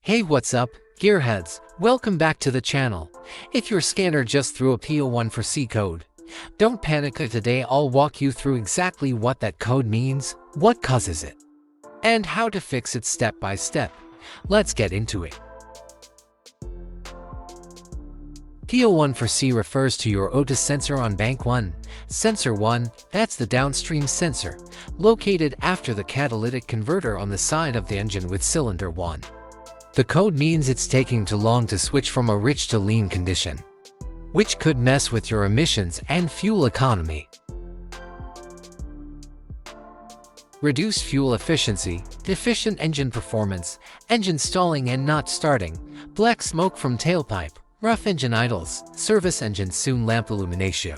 Hey, what's up, gearheads? Welcome back to the channel. If your scanner just threw a P014C code, don't panic. Today I'll walk you through exactly what that code means, what causes it, and how to fix it step by step. Let's get into it. P014C refers to your OTIS sensor on bank 1. Sensor 1, that's the downstream sensor, located after the catalytic converter on the side of the engine with cylinder 1. The code means it's taking too long to switch from a rich to lean condition, which could mess with your emissions and fuel economy. Reduced fuel efficiency, deficient engine performance, engine stalling and not starting, black smoke from tailpipe, rough engine idles, service engine soon lamp illumination.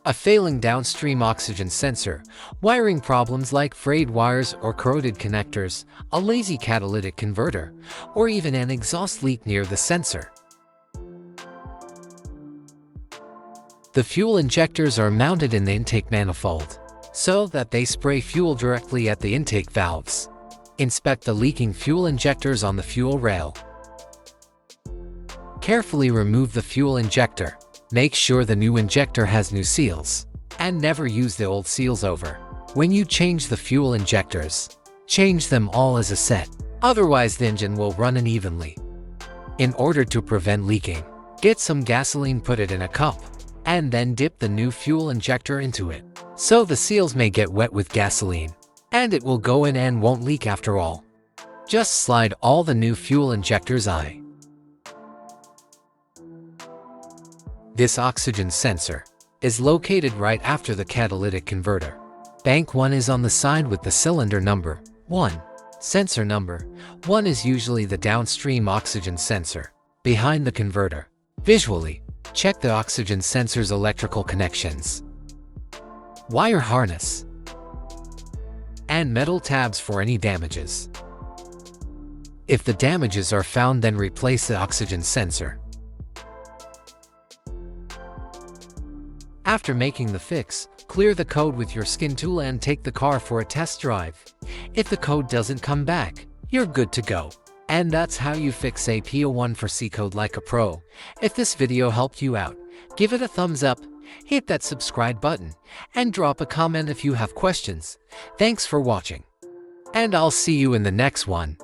A failing downstream oxygen sensor, wiring problems like frayed wires or corroded connectors, a lazy catalytic converter, or even an exhaust leak near the sensor. The fuel injectors are mounted in the intake manifold, so that they spray fuel directly at the intake valves. Inspect the leaking fuel injectors on the fuel rail. Carefully remove the fuel injector. Make sure the new injector has new seals, and never use the old seals over. When you change the fuel injectors, change them all as a set, otherwise the engine will run unevenly. In order to prevent leaking, get some gasoline, put it in a cup, and then dip the new fuel injector into it, so the seals may get wet with gasoline, and it will go in and won't leak after all. Just slide all the new fuel injectors in. This oxygen sensor is located right after the catalytic converter. Bank 1 is on the side with the cylinder number 1. Sensor number 1 is usually the downstream oxygen sensor behind the converter. Visually, check the oxygen sensor's electrical connections, wire harness, and metal tabs for any damages. If the damages are found, then replace the oxygen sensor. After making the fix, clear the code with your skin tool and take the car for a test drive. If the code doesn't come back, you're good to go. And that's how you fix a P014C code like a pro. If this video helped you out, give it a thumbs up, hit that subscribe button, and drop a comment if you have questions. Thanks for watching, and I'll see you in the next one.